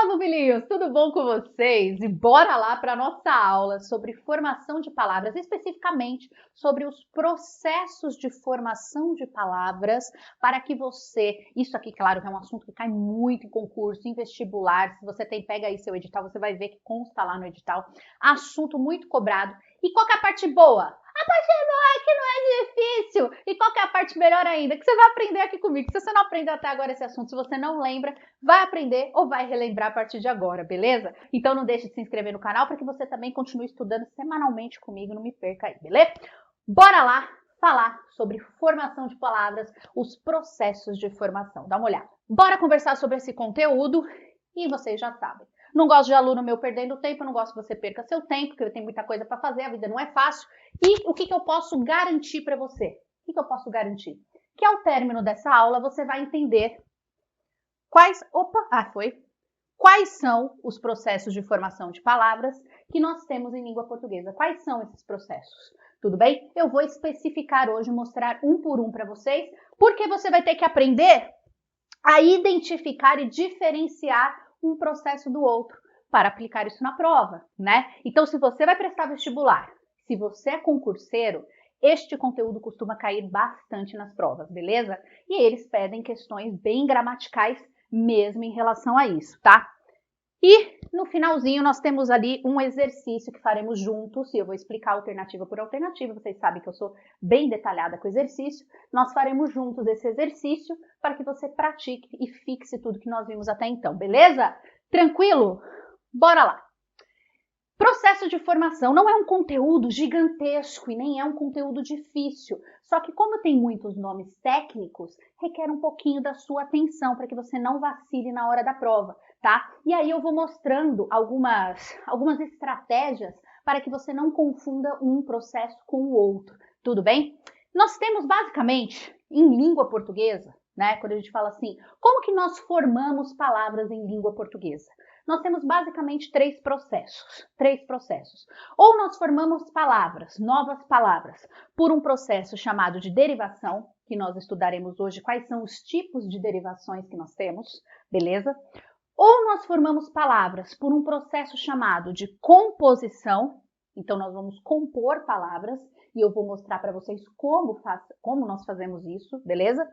Bobilhinhos, tudo bom com vocês? E bora lá para a nossa aula sobre formação de palavras, especificamente sobre os processos de formação de palavras para que você, isso aqui, claro, que é um assunto que cai muito em concurso, em vestibular, se você pega aí seu edital, você vai ver que consta lá no edital, assunto muito cobrado. E qual que é a parte boa? A parte boa é que não é difícil. E qual que é a parte melhor ainda? Que você vai aprender aqui comigo. Se você não aprendeu até agora esse assunto, se você não lembra, vai aprender ou vai relembrar a partir de agora, beleza? Então não deixe de se inscrever no canal para que você também continue estudando semanalmente comigo, não me perca aí, beleza? Bora lá falar sobre formação de palavras, os processos de formação. Dá uma olhada. Bora conversar sobre esse conteúdo e vocês já sabem. Não gosto de aluno meu perdendo tempo, não gosto que você perca seu tempo, porque tem muita coisa para fazer, a vida não é fácil. E o que eu posso garantir para você? O que eu posso garantir? Que ao término dessa aula você vai entender quais são os processos de formação de palavras que nós temos em língua portuguesa. Quais são esses processos? Tudo bem? Eu vou especificar hoje, mostrar um por um para vocês, porque você vai ter que aprender a identificar e diferenciar um processo do outro para aplicar isso na prova, né? Então, se você vai prestar vestibular, se você é concurseiro, este conteúdo costuma cair bastante nas provas, beleza? E eles pedem questões bem gramaticais mesmo em relação a isso, tá? E no finalzinho nós temos ali um exercício que faremos juntos, e eu vou explicar alternativa por alternativa, vocês sabem que eu sou bem detalhada com o exercício, nós faremos juntos esse exercício para que você pratique e fixe tudo que nós vimos até então, beleza? Tranquilo? Bora lá! Processo de formação não é um conteúdo gigantesco e nem é um conteúdo difícil, só que como tem muitos nomes técnicos, requer um pouquinho da sua atenção para que você não vacile na hora da prova, tá? E aí eu vou mostrando algumas estratégias para que você não confunda um processo com o outro, tudo bem? Nós temos basicamente, em língua portuguesa, né, quando a gente fala assim, como que nós formamos palavras em língua portuguesa? Nós temos basicamente três processos. Ou nós formamos palavras, novas palavras, por um processo chamado de derivação, que nós estudaremos hoje quais são os tipos de derivações que nós temos, beleza? Ou nós formamos palavras por um processo chamado de composição, então nós vamos compor palavras, e eu vou mostrar para vocês como nós fazemos isso, beleza?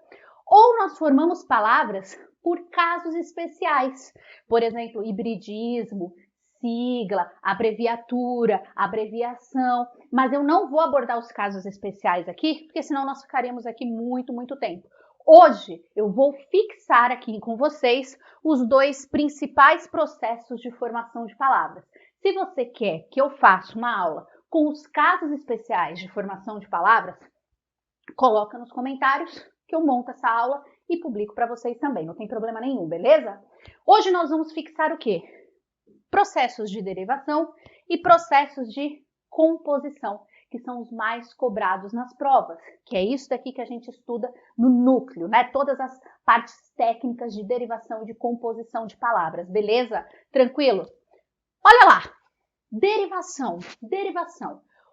Ou nós formamos palavras por casos especiais, por exemplo, hibridismo, sigla, abreviatura, abreviação, mas eu não vou abordar os casos especiais aqui, porque senão nós ficaríamos aqui muito tempo. Hoje eu vou fixar aqui com vocês os dois principais processos de formação de palavras. Se você quer que eu faça uma aula com os casos especiais de formação de palavras, coloca nos comentários que eu monto essa aula e publico para vocês também, não tem problema nenhum, beleza? Hoje nós vamos fixar o quê? Processos de derivação e processos de composição, que são os mais cobrados nas provas, que é isso daqui que a gente estuda no núcleo, né? Todas as partes técnicas de derivação e de composição de palavras, beleza? Tranquilo? Olha lá, derivação.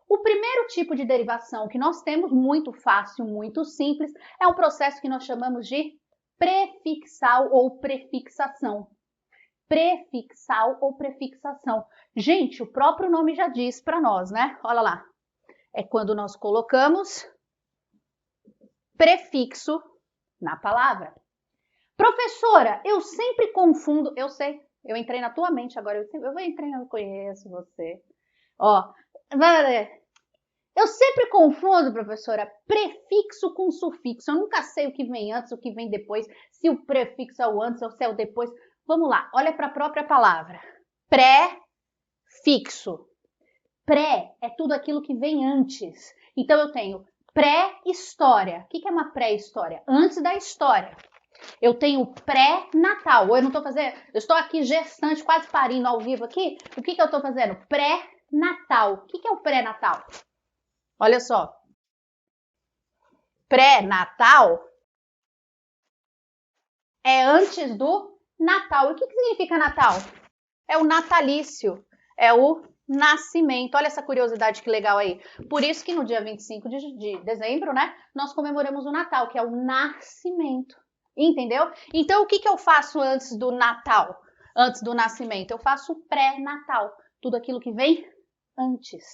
O primeiro tipo de derivação que nós temos, muito fácil, muito simples, é um processo que nós chamamos de prefixal ou prefixação. Prefixal ou prefixação. Gente, o próprio nome já diz para nós, né? Olha lá. É quando nós colocamos prefixo na palavra. Professora, eu sempre confundo, eu sei, eu entrei na tua mente agora, eu conheço você. Ó, eu sempre confundo, professora, prefixo com sufixo. Eu nunca sei o que vem antes, o que vem depois, se o prefixo é o antes ou se é o depois. Vamos lá, olha para a própria palavra. Pré-fixo. Pré é tudo aquilo que vem antes. Então eu tenho pré-história. O que é uma pré-história? Antes da história. Eu tenho pré-natal. Eu não estou fazendo. Eu estou aqui gestante, quase parindo ao vivo aqui. O que eu estou fazendo? Pré-natal. O que é o pré-natal? Olha só. Pré-natal é antes do Natal. E o que significa Natal? É o natalício. É o nascimento. Olha essa curiosidade que legal aí. Por isso que no dia 25 de dezembro, né, nós comemoramos o Natal, que é o nascimento. Entendeu? Então, o que eu faço antes do Natal? antes do nascimento? Eu faço o pré-natal, tudo aquilo que vem antes.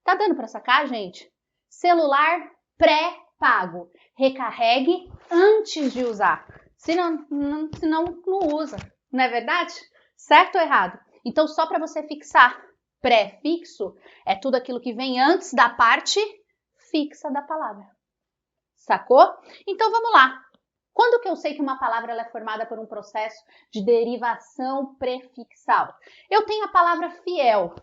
Tá dando para sacar, gente? Celular pré-pago. Recarregue antes de usar. Senão não usa. Não é verdade? Certo ou errado? Então, só para você fixar, pré-fixo é tudo aquilo que vem antes da parte fixa da palavra. Sacou? Então, vamos lá. Quando que eu sei que uma palavra ela é formada por um processo de derivação prefixal? Eu tenho a palavra fiel,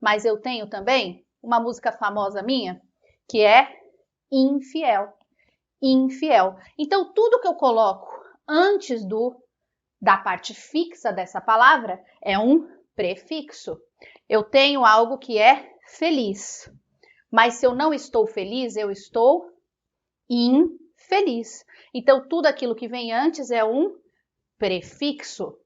mas eu tenho também uma música famosa minha, que é infiel. Infiel. Então, tudo que eu coloco antes da parte fixa dessa palavra é um prefixo. Eu tenho algo que é feliz, mas se eu não estou feliz, eu estou infeliz. Então, tudo aquilo que vem antes é um prefixo.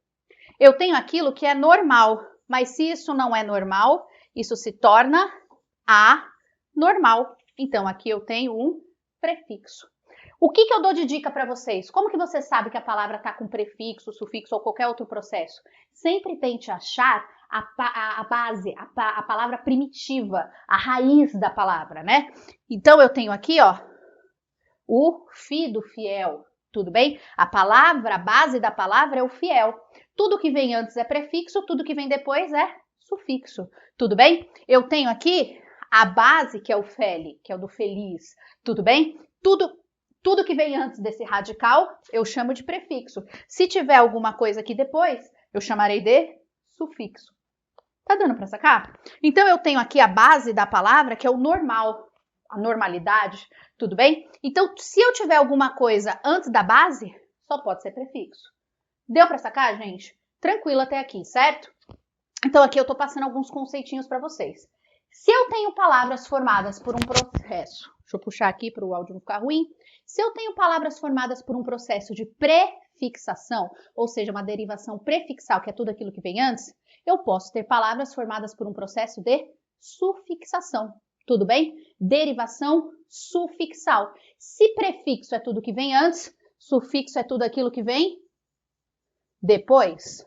Eu tenho aquilo que é normal, mas se isso não é normal, isso se torna anormal. Então, aqui eu tenho um prefixo. O que eu dou de dica para vocês? Como que você sabe que a palavra está com prefixo, sufixo ou qualquer outro processo? Sempre tente achar a base, a palavra primitiva, a raiz da palavra, né? Então, eu tenho aqui, ó, o fi do fiel, tudo bem? A base da palavra é o fiel. Tudo que vem antes é prefixo, tudo que vem depois é sufixo, tudo bem? Eu tenho aqui a base, que é o feli, que é o do feliz, tudo bem? Tudo que vem antes desse radical, eu chamo de prefixo. Se tiver alguma coisa aqui depois, eu chamarei de sufixo. Tá dando para sacar? Então, eu tenho aqui a base da palavra, que é o normal, a normalidade, tudo bem? Então, se eu tiver alguma coisa antes da base, só pode ser prefixo. Deu para sacar, gente? Tranquilo até aqui, certo? Então, aqui eu tô passando alguns conceitinhos para vocês. Se eu tenho palavras formadas por um processo, deixa eu puxar aqui para o áudio não ficar ruim. Se eu tenho palavras formadas por um processo de prefixação, ou seja, uma derivação prefixal, que é tudo aquilo que vem antes, eu posso ter palavras formadas por um processo de sufixação. Tudo bem? Derivação sufixal. Se prefixo é tudo que vem antes, sufixo é tudo aquilo que vem depois.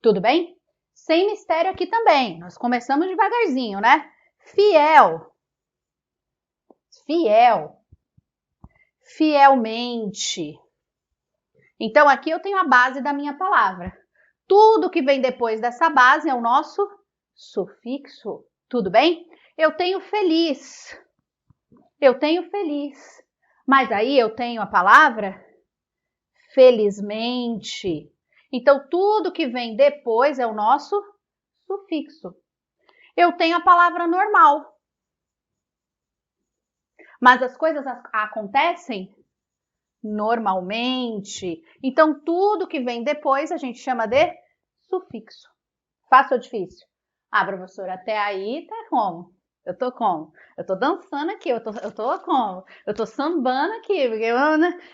Tudo bem? Sem mistério aqui também. Nós começamos devagarzinho, né? Fiel. Fiel. Fielmente. Então, aqui eu tenho a base da minha palavra. Tudo que vem depois dessa base é o nosso sufixo. Tudo bem? Eu tenho feliz. Eu tenho feliz. Mas aí eu tenho a palavra felizmente. Então, tudo que vem depois é o nosso sufixo. Eu tenho a palavra normal. Mas as coisas acontecem normalmente. Então, tudo que vem depois a gente chama de sufixo. Fácil ou difícil? Ah, professora, até aí tá como? Eu tô como? Eu tô dançando aqui, eu tô como? Eu tô sambando aqui, porque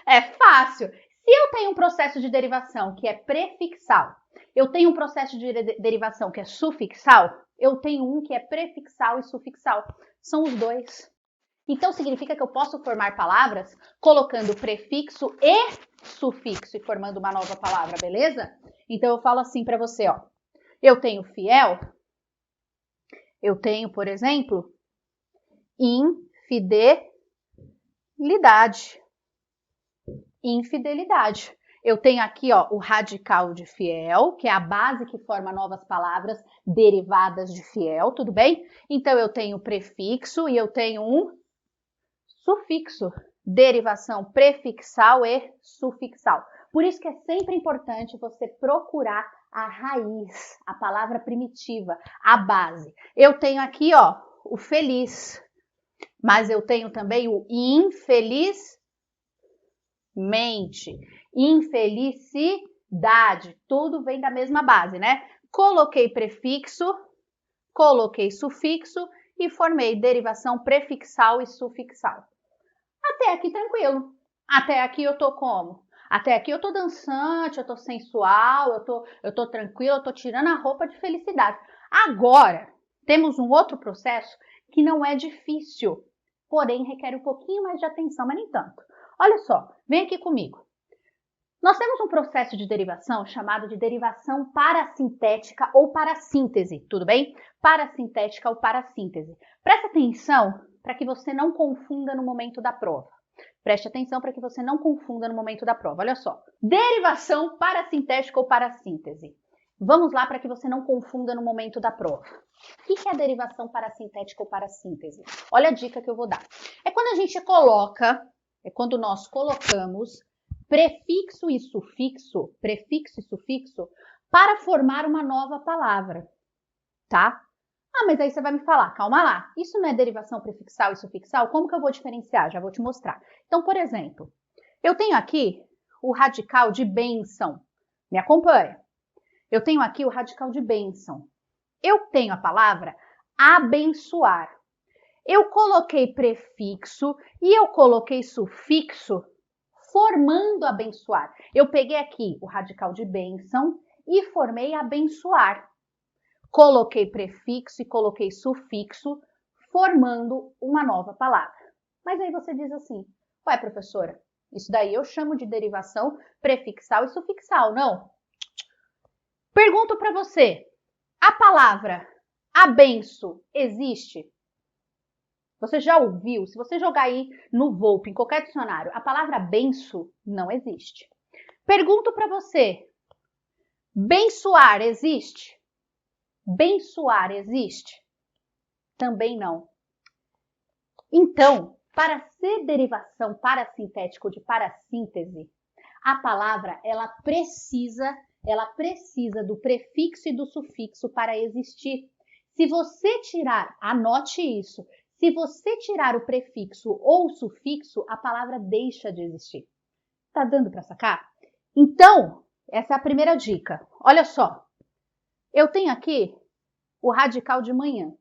é fácil. Se eu tenho um processo de derivação que é prefixal, eu tenho um processo de derivação que é sufixal, eu tenho um que é prefixal e sufixal. São os dois. Então, significa que eu posso formar palavras colocando prefixo e sufixo e formando uma nova palavra, beleza? Então, eu falo assim para você, ó. Eu tenho fiel, eu tenho, por exemplo, infidelidade. Infidelidade. Eu tenho aqui, ó, o radical de fiel, que é a base que forma novas palavras derivadas de fiel, tudo bem? Então, eu tenho prefixo e eu tenho um sufixo, derivação prefixal e sufixal. Por isso que é sempre importante você procurar a raiz, a palavra primitiva, a base. Eu tenho aqui, ó, o feliz, mas eu tenho também o infelizmente, infelicidade, tudo vem da mesma base, né? Coloquei prefixo, coloquei sufixo e formei derivação prefixal e sufixal. Até aqui tranquilo. Até aqui eu tô como? Até aqui eu tô dançante, eu tô sensual, eu tô tranquila, eu tô tirando a roupa de felicidade. Agora, temos um outro processo que não é difícil, porém requer um pouquinho mais de atenção, mas nem tanto. Olha só, vem aqui comigo. Nós temos um processo de derivação chamado de derivação parassintética ou parassíntese, tudo bem? Parassintética ou parassíntese. Presta atenção para que você não confunda no momento da prova. Preste atenção para que você não confunda no momento da prova. Olha só. Derivação parassintética ou parassíntese. Vamos lá para que você não confunda no momento da prova. O que é a derivação parassintética ou parassíntese? Olha a dica que eu vou dar. É quando a gente coloca, é quando nós colocamos prefixo e sufixo para formar uma nova palavra, tá? Ah, mas aí você vai me falar, calma lá, isso não é derivação prefixal e sufixal? Como que eu vou diferenciar? Já vou te mostrar. Então, por exemplo, eu tenho aqui o radical de bênção. Me acompanha. Eu tenho aqui o radical de bênção. Eu tenho a palavra abençoar. Eu coloquei prefixo e eu coloquei sufixo formando abençoar. Eu peguei aqui o radical de bênção e formei abençoar. Coloquei prefixo e coloquei sufixo, formando uma nova palavra. Mas aí você diz assim, ué, professora, isso daí eu chamo de derivação prefixal e sufixal, não? Pergunto para você, a palavra abenço existe? Você já ouviu? Se você jogar aí no Volpe, em qualquer dicionário, a palavra benço não existe. Pergunto para você, bençoar existe? Bençoar existe? Também não. Então, para ser derivação parassintética ou de parassíntese, a palavra ela precisa do prefixo e do sufixo para existir. Se você tirar, anote isso, se você tirar o prefixo ou o sufixo, a palavra deixa de existir. Tá dando para sacar? Então, essa é a primeira dica. Olha só. Eu tenho aqui o radical de manhã.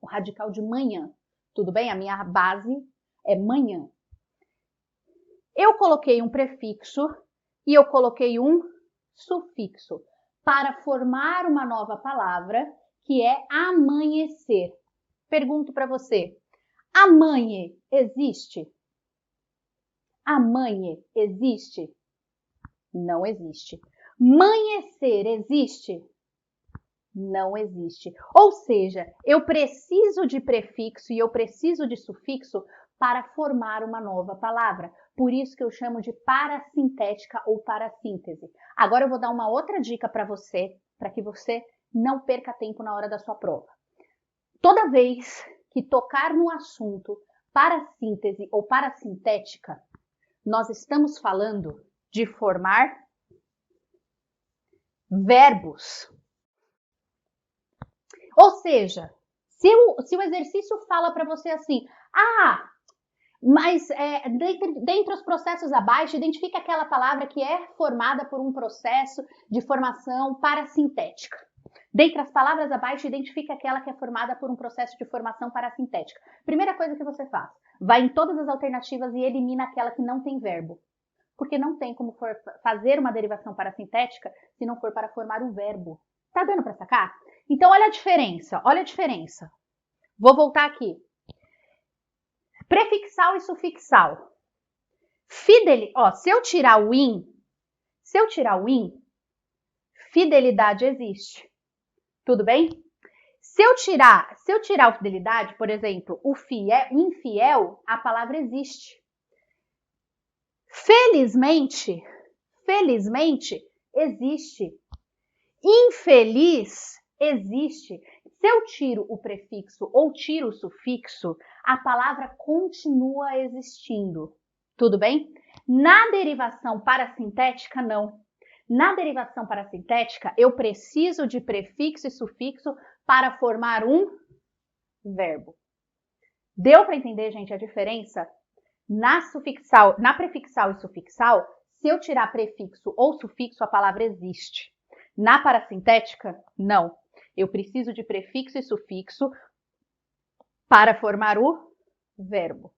O radical de manhã. Tudo bem? A minha base é manhã. Eu coloquei um prefixo e eu coloquei um sufixo para formar uma nova palavra que é amanhecer. Pergunto para você, amanhã existe? Amanhã existe? Não existe. Manhecer existe? Não existe. Ou seja, eu preciso de prefixo e eu preciso de sufixo para formar uma nova palavra. Por isso que eu chamo de parassintética ou parassíntese. Agora eu vou dar uma outra dica para você que você não perca tempo na hora da sua prova. Toda vez que tocar no assunto parassíntese ou parassintética, nós estamos falando de formar verbos. Ou seja, se o exercício fala para você assim, mas dentre os processos abaixo, identifica aquela palavra que é formada por um processo de formação parassintética. Dentre as palavras abaixo, identifica aquela que é formada por um processo de formação parassintética. Primeira coisa que você faz, vai em todas as alternativas e elimina aquela que não tem verbo. Porque não tem como fazer uma derivação parassintética se não for para formar um verbo. Tá dando para sacar? Então, olha a diferença, olha a diferença. Vou voltar aqui. Prefixal e sufixal. Se eu tirar o in, fidelidade existe. Tudo bem? Se eu tirar o fidelidade, por exemplo, o infiel, a palavra existe. Felizmente existe. Infeliz existe. Se eu tiro o prefixo ou tiro o sufixo, a palavra continua existindo. Tudo bem? Na derivação parassintética, não. Na derivação parassintética, eu preciso de prefixo e sufixo para formar um verbo. Deu para entender, gente, a diferença? Na prefixal e sufixal, se eu tirar prefixo ou sufixo, a palavra existe. Na parassintética, não. Eu preciso de prefixo e sufixo para formar o verbo.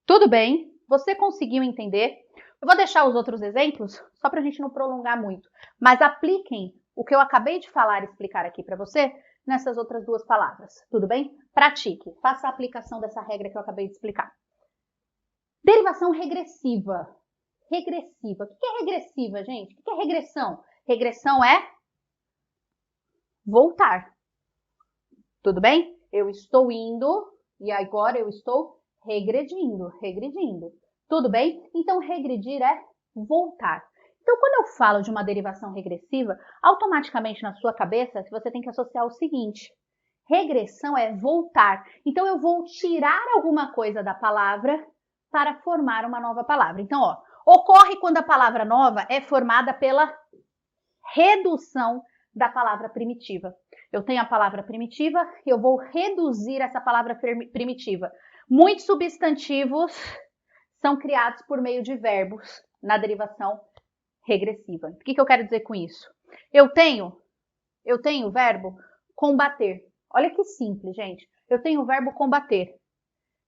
Tudo bem? Você conseguiu entender? Eu vou deixar os outros exemplos só para a gente não prolongar muito. Mas apliquem o que eu acabei de falar e explicar aqui para você nessas outras duas palavras. Tudo bem? Pratique. Faça a aplicação dessa regra que eu acabei de explicar. Derivação regressiva. regressiva. O que é regressiva, gente? O que é regressão? Regressão é voltar. Tudo bem? Eu estou indo e agora eu estou regredindo. Tudo bem? Então, regredir é voltar. Então, quando eu falo de uma derivação regressiva, automaticamente na sua cabeça você tem que associar o seguinte: regressão é voltar. Então, eu vou tirar alguma coisa da palavra para formar uma nova palavra. Então, ó, ocorre quando a palavra nova é formada pela redução da palavra primitiva. Eu tenho a palavra primitiva, eu vou reduzir essa palavra primitiva. Muitos substantivos são criados por meio de verbos na derivação regressiva. O que eu quero dizer com isso? Eu tenho o verbo combater. Olha que simples, gente. Eu tenho o verbo combater.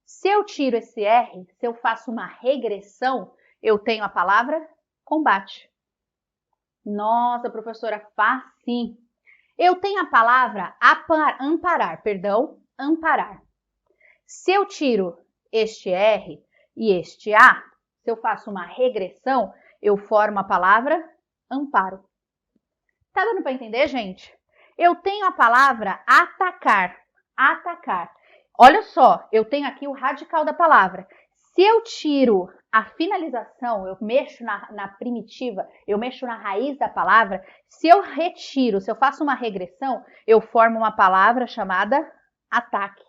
Se eu tiro esse R, se eu faço uma regressão, eu tenho a palavra combate. Nossa, professora, faz sim. Eu tenho a palavra amparar. Se eu tiro este R e este A, se eu faço uma regressão, eu formo a palavra amparo. Tá dando para entender, gente? Eu tenho a palavra atacar. Olha só, eu tenho aqui o radical da palavra. Se eu tiro a finalização, eu mexo na primitiva, eu mexo na raiz da palavra, se eu retiro, se eu faço uma regressão, eu formo uma palavra chamada ataque.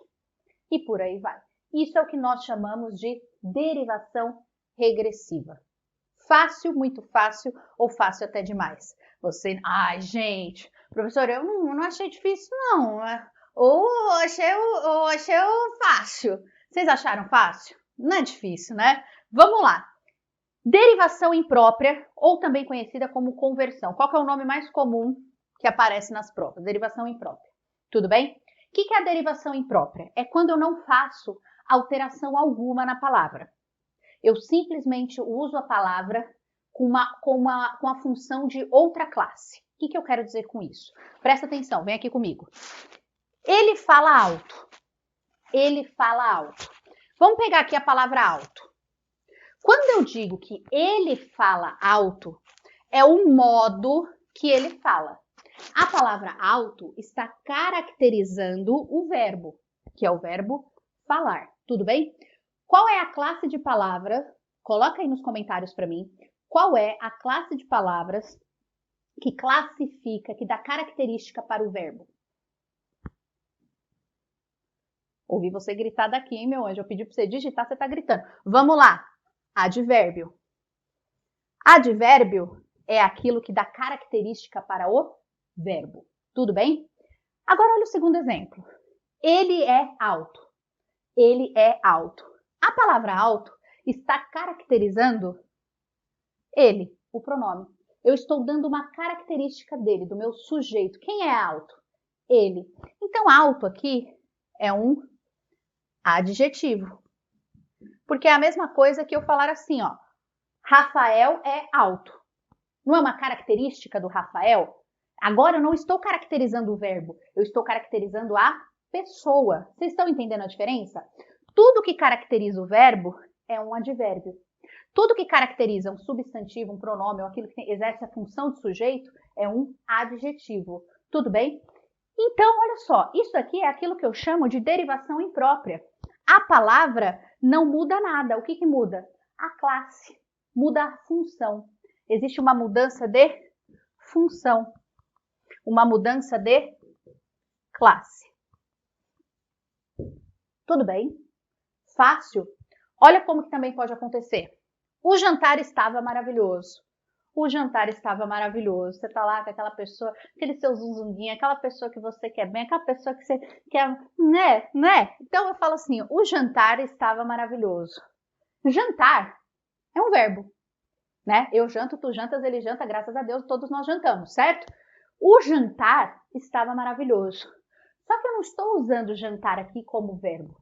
E por aí vai. Isso é o que nós chamamos de derivação regressiva. Fácil, muito fácil ou fácil até demais. Você, ai gente, professor, eu não achei difícil não. Ou achei fácil. Vocês acharam fácil? Não é difícil, né? Vamos lá. Derivação imprópria, ou também conhecida como conversão. Qual que é o nome mais comum que aparece nas provas? Derivação imprópria. Tudo bem? O que é a derivação imprópria? É quando eu não faço alteração alguma na palavra. Eu simplesmente uso a palavra com a função de outra classe. O que eu quero dizer com isso? Presta atenção, vem aqui comigo. Ele fala alto. Vamos pegar aqui a palavra alto. Quando eu digo que ele fala alto, é o modo que ele fala. A palavra alto está caracterizando o verbo, que é o verbo falar. Tudo bem? Qual é a classe de palavra? Coloca aí nos comentários para mim. Qual é a classe de palavras que classifica, que dá característica para o verbo? Ouvi você gritar daqui, hein, meu anjo? Eu pedi para você digitar, você está gritando. Vamos lá. Advérbio. Advérbio é aquilo que dá característica para o verbo. Tudo bem? Agora olha o segundo exemplo. Ele é alto. A palavra alto está caracterizando ele, o pronome. Eu estou dando uma característica dele, do meu sujeito. Quem é alto? Ele. Então, alto aqui é um adjetivo. Porque é a mesma coisa que eu falar assim, ó. Rafael é alto. Não é uma característica do Rafael? Agora eu não estou caracterizando o verbo, eu estou caracterizando a pessoa. Vocês estão entendendo a diferença? Tudo que caracteriza o verbo é um advérbio. Tudo que caracteriza um substantivo, um pronome ou aquilo que exerce a função de sujeito é um adjetivo. Tudo bem? Então, olha só, isso aqui é aquilo que eu chamo de derivação imprópria. A palavra não muda nada. O que muda? A classe. Muda a função. Existe uma mudança de função. Uma mudança de classe. Tudo bem? Fácil? Olha como que também pode acontecer. O jantar estava maravilhoso. Você tá lá com aquela pessoa, aquele seu zunzunguinho, aquela pessoa que você quer bem, aquela pessoa que você quer, né? Então eu falo assim, o jantar estava maravilhoso. Jantar é um verbo, né? Eu janto, tu jantas, ele janta, graças a Deus, todos nós jantamos, certo? O jantar estava maravilhoso. Só que eu não estou usando jantar aqui como verbo.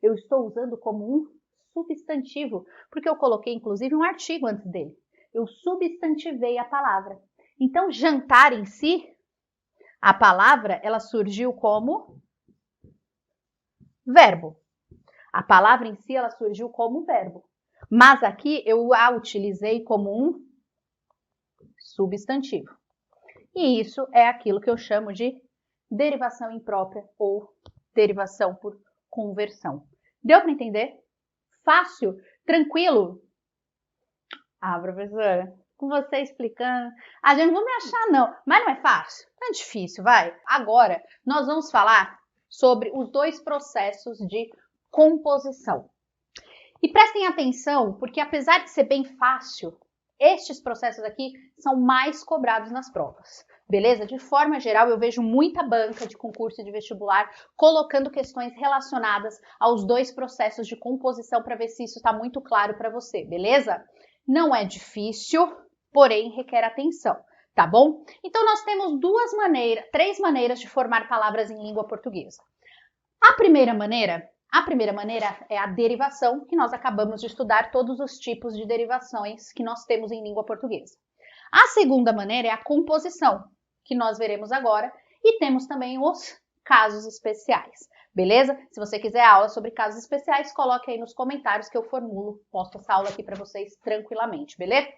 Eu estou usando como um substantivo, porque eu coloquei inclusive um artigo antes dele. Eu substantivei a palavra. Então, jantar em si, a palavra, ela surgiu como verbo. A palavra em si, ela surgiu como verbo. Mas aqui eu a utilizei como um substantivo. E isso é aquilo que eu chamo de derivação imprópria ou derivação por conversão. Deu para entender? Fácil? Tranquilo? Ah, professora, com você explicando, a gente não vai me achar não, mas não é fácil, não é difícil, vai. Agora, nós vamos falar sobre os dois processos de composição. E prestem atenção, porque apesar de ser bem fácil, estes processos aqui são mais cobrados nas provas, beleza? De forma geral, eu vejo muita banca de concurso e de vestibular colocando questões relacionadas aos dois processos de composição para ver se isso está muito claro para você, beleza? Não é difícil, porém requer atenção, tá bom? Então, nós temos três maneiras de formar palavras em língua portuguesa. A primeira maneira é a derivação, que nós acabamos de estudar todos os tipos de derivações que nós temos em língua portuguesa. A segunda maneira é a composição, que nós veremos agora, e temos também os casos especiais, beleza? Se você quiser aula sobre casos especiais, coloque aí nos comentários que eu posto essa aula aqui para vocês tranquilamente, beleza?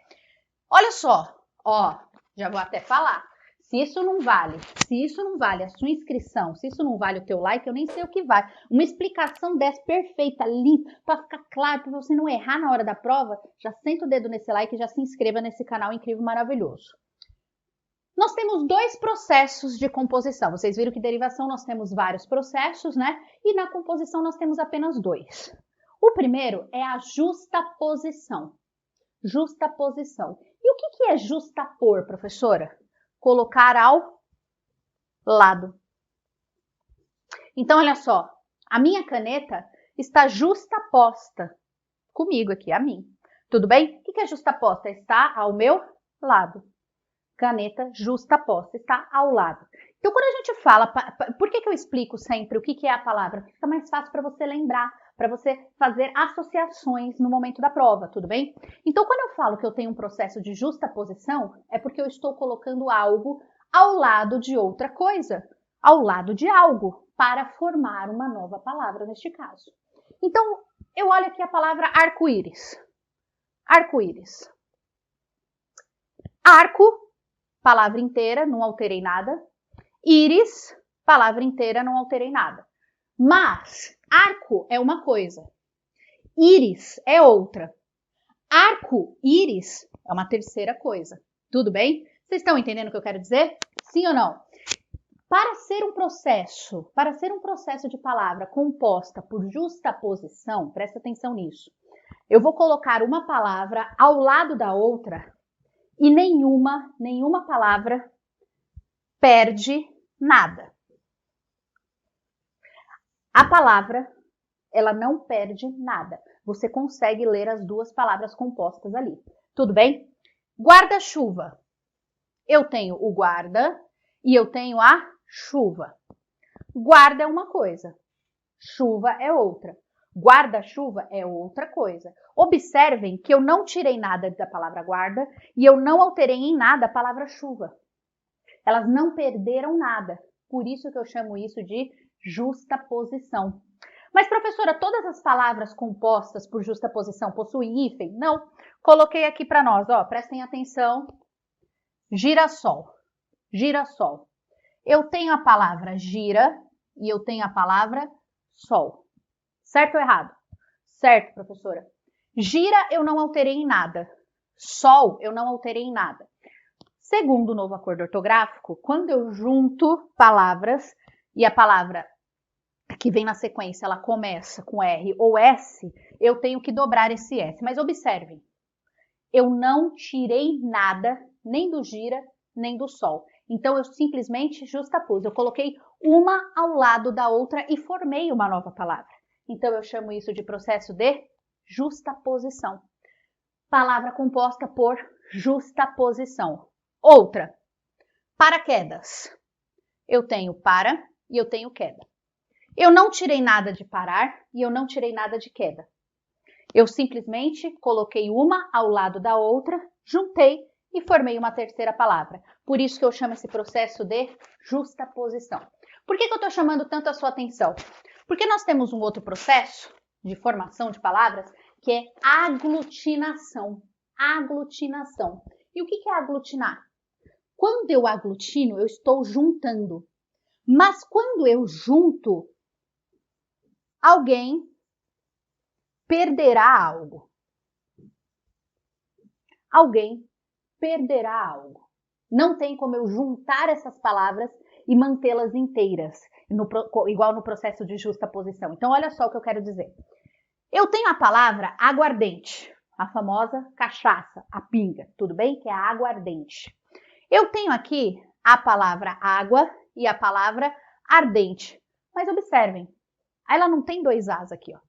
Olha só, ó, já vou até falar. Se isso não vale a sua inscrição, se isso não vale o teu like, eu nem sei o que vale. Uma explicação dessa perfeita, limpa, para ficar claro, para você não errar na hora da prova, já senta o dedo nesse like e já se inscreva nesse canal incrível, maravilhoso. Nós temos dois processos de composição. Vocês viram que derivação nós temos vários processos, né? E na composição nós temos apenas dois. O primeiro é a justaposição. Justaposição. E o que é justapor, professora? Colocar ao lado. Então, olha só, a minha caneta está justaposta comigo aqui, a mim. Tudo bem? O que é justaposta? Está ao meu lado. Caneta justaposta, está ao lado. Então, quando a gente fala, por que eu explico sempre o que é a palavra? Porque fica mais fácil para você lembrar, para você fazer associações no momento da prova, tudo bem? Então, quando eu falo que eu tenho um processo de justaposição, é porque eu estou colocando algo ao lado de outra coisa, ao lado de algo, para formar uma nova palavra neste caso. Então, eu olho aqui a palavra arco-íris. Arco-íris. Arco, palavra inteira, não alterei nada. Íris, palavra inteira, não alterei nada. Mas arco é uma coisa, íris é outra. Arco-íris é uma terceira coisa. Tudo bem? Vocês estão entendendo o que eu quero dizer? Sim ou não? Para ser um processo de palavra composta por justaposição, presta atenção nisso. Eu vou colocar uma palavra ao lado da outra e nenhuma palavra perde nada. A palavra, ela não perde nada. Você consegue ler as duas palavras compostas ali. Tudo bem? Guarda-chuva. Eu tenho o guarda e eu tenho a chuva. Guarda é uma coisa, chuva é outra. Guarda-chuva é outra coisa. Observem que eu não tirei nada da palavra guarda e eu não alterei em nada a palavra chuva. Elas não perderam nada. Por isso que eu chamo isso de justaposição. Mas, professora, todas as palavras compostas por justaposição possuem hífen? Não. Coloquei aqui para nós, ó, prestem atenção. Girassol. Girassol. Eu tenho a palavra gira e eu tenho a palavra sol. Certo ou errado? Certo, professora. Gira eu não alterei em nada. Sol eu não alterei em nada. Segundo o novo acordo ortográfico, quando eu junto palavras e a palavra que vem na sequência ela começa com R ou S, eu tenho que dobrar esse S. Mas observem, eu não tirei nada, nem do gira, nem do sol. Então, eu simplesmente justapus. Eu coloquei uma ao lado da outra e formei uma nova palavra. Então, eu chamo isso de processo de justaposição. Palavra composta por justaposição. Outra, paraquedas. Eu tenho para e eu tenho queda. Eu não tirei nada de parar e eu não tirei nada de queda. Eu simplesmente coloquei uma ao lado da outra, juntei e formei uma terceira palavra. Por isso que eu chamo esse processo de justaposição. Por que eu estou chamando tanto a sua atenção? Porque nós temos um outro processo de formação de palavras que é aglutinação. Aglutinação. E o que é aglutinar? Quando eu aglutino, eu estou juntando. Mas quando eu junto, alguém perderá algo. Alguém perderá algo. Não tem como eu juntar essas palavras e mantê-las inteiras, igual no processo de justaposição. Então, olha só o que eu quero dizer. Eu tenho a palavra aguardente, a famosa cachaça, a pinga, tudo bem? Que é a aguardente. Eu tenho aqui a palavra água e a palavra ardente. Mas observem, ela não tem dois As aqui, ó.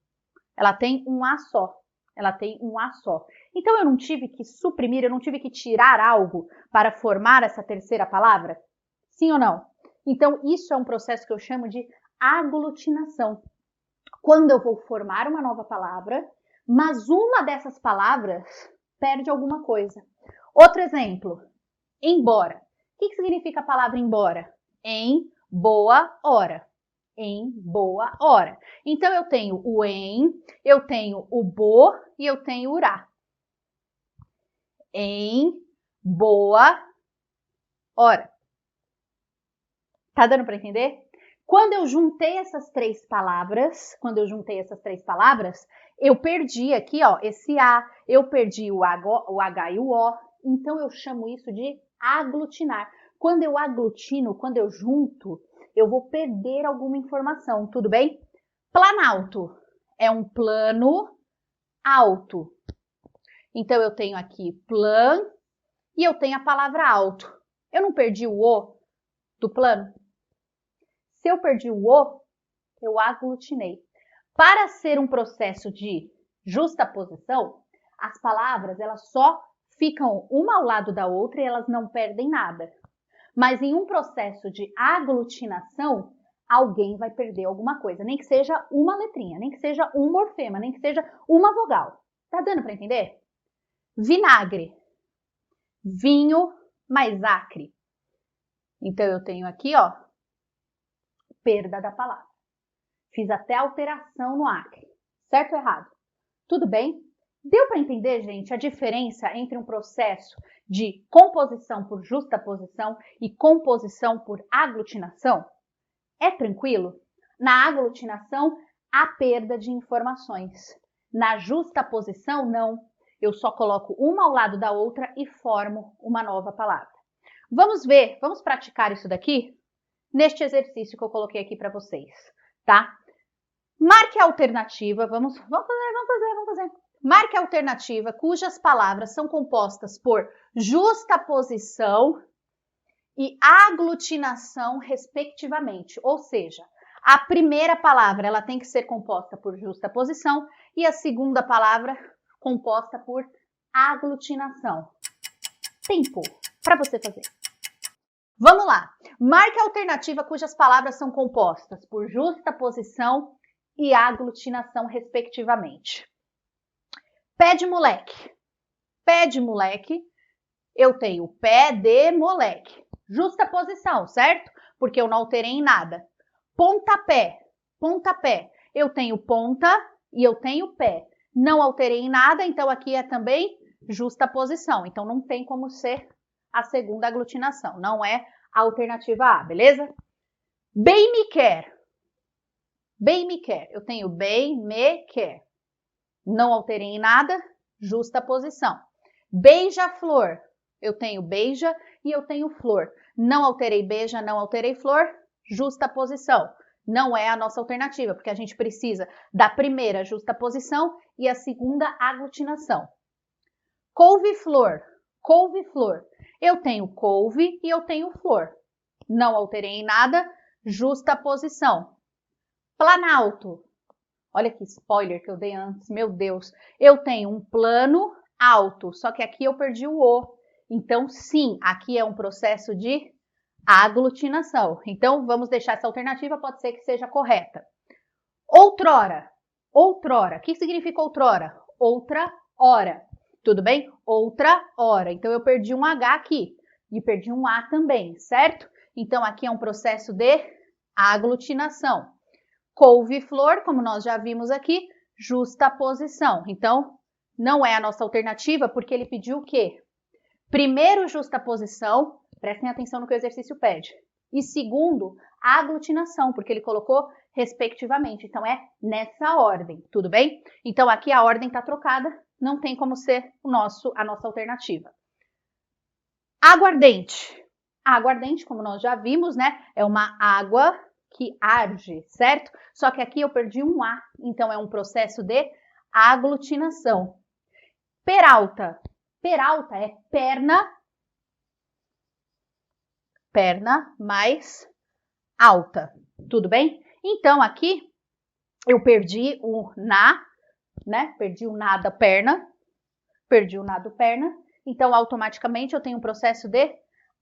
Ela tem um A só. Ela tem um A só. Então, eu não tive que suprimir, eu não tive que tirar algo para formar essa terceira palavra? Sim ou não? Então, isso é um processo que eu chamo de aglutinação. Quando eu vou formar uma nova palavra, mas uma dessas palavras perde alguma coisa. Outro exemplo, embora. O que significa a palavra embora? Em boa hora. Em boa hora. Então, eu tenho o em, eu tenho o bo e eu tenho o ra. Em boa hora. Tá dando para entender? Quando eu juntei essas três palavras, eu perdi aqui, ó, esse A, eu perdi o H e o O, então eu chamo isso de aglutinar. Quando eu aglutino, quando eu junto, eu vou perder alguma informação, tudo bem? Planalto é um plano alto. Então eu tenho aqui plan e eu tenho a palavra alto. Eu não perdi o O do plano? Se eu perdi o O, eu aglutinei. Para ser um processo de justaposição, as palavras elas só ficam uma ao lado da outra e elas não perdem nada. Mas em um processo de aglutinação, alguém vai perder alguma coisa, nem que seja uma letrinha, nem que seja um morfema, nem que seja uma vogal. Tá dando para entender? Vinagre, vinho mais acre. Então eu tenho aqui, ó, perda da palavra. Fiz até alteração no acre. Certo ou errado? Tudo bem? Deu para entender, gente, a diferença entre um processo de composição por justaposição e composição por aglutinação? É tranquilo? Na aglutinação, há perda de informações. Na justaposição, não. Eu só coloco uma ao lado da outra e formo uma nova palavra. Vamos ver, vamos praticar isso daqui? Neste exercício que eu coloquei aqui para vocês, tá? Marque a alternativa, vamos fazer. Marque a alternativa cujas palavras são compostas por justaposição e aglutinação, respectivamente. Ou seja, a primeira palavra ela tem que ser composta por justaposição e a segunda palavra composta por aglutinação. Tempo para você fazer. Vamos lá. Marque a alternativa cujas palavras são compostas por justaposição e aglutinação, respectivamente. Pé de moleque. Pé de moleque. Eu tenho pé de moleque. Justaposição, certo? Porque eu não alterei em nada. Pontapé. Pontapé. Eu tenho ponta e eu tenho pé. Não alterei em nada, então aqui é também justaposição. Então não tem como ser a segunda aglutinação, não é a alternativa A, beleza? Bem me quer. Bem me quer. Eu tenho bem me quer. Não alterei em nada, justaposição. Beija-flor. Eu tenho beija e eu tenho flor. Não alterei beija, não alterei flor, justaposição. Não é a nossa alternativa, porque a gente precisa da primeira justaposição e a segunda aglutinação. Couve-flor. Couve-flor. Eu tenho couve e eu tenho flor. Não alterei em nada, justaposição. Planalto. Olha que spoiler que eu dei antes, meu Deus. Eu tenho um plano alto, só que aqui eu perdi o O. Então, sim, aqui é um processo de aglutinação. Então, vamos deixar essa alternativa, pode ser que seja correta. Outrora. Outrora. O que significa outrora? Outra hora. Tudo bem? Outra hora. Então, eu perdi um H aqui e perdi um A também, certo? Então, aqui é um processo de aglutinação. Couve-flor, como nós já vimos aqui, justaposição. Então, não é a nossa alternativa porque ele pediu o quê? Primeiro, justaposição, prestem atenção no que o exercício pede. E segundo, aglutinação, porque ele colocou respectivamente. Então, é nessa ordem, tudo bem? Então, aqui a ordem está trocada, não tem como ser a nossa alternativa. Aguardente. Aguardente, como nós já vimos, né? É uma água que arde, certo? Só que aqui eu perdi um A, então é um processo de aglutinação. Peralta. Peralta é perna mais alta, tudo bem? Então, aqui eu perdi o na, né? Perdi o na da perna, perdi o na do perna, então automaticamente eu tenho um processo de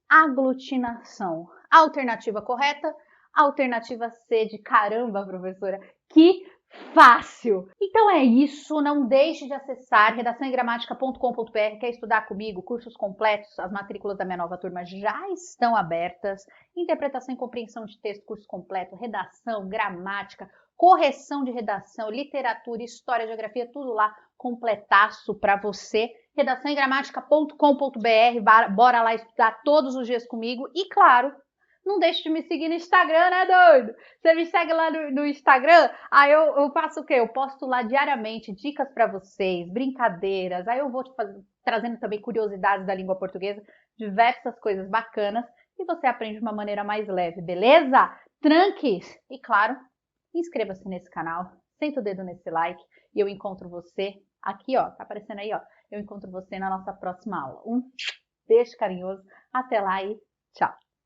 aglutinação. Alternativa correta, alternativa C de caramba, professora, que fácil! Então é isso, não deixe de acessar redaçãoegramática.com.br, quer estudar comigo, cursos completos, as matrículas da minha nova turma já estão abertas, interpretação e compreensão de texto, curso completo, redação, gramática, correção de redação, literatura, história, geografia, tudo lá, completaço para você, redaçãoegramática.com.br, bora lá estudar todos os dias comigo e claro, não deixe de me seguir no Instagram, né, doido? Você me segue lá no Instagram, aí eu faço o quê? Eu posto lá diariamente dicas para vocês, brincadeiras, aí eu vou trazendo também curiosidades da língua portuguesa, diversas coisas bacanas, e você aprende de uma maneira mais leve, beleza? Tranques! E claro, inscreva-se nesse canal, senta o dedo nesse like, e eu encontro você aqui, ó, tá aparecendo aí, ó, eu encontro você na nossa próxima aula. Um beijo carinhoso, até lá e tchau!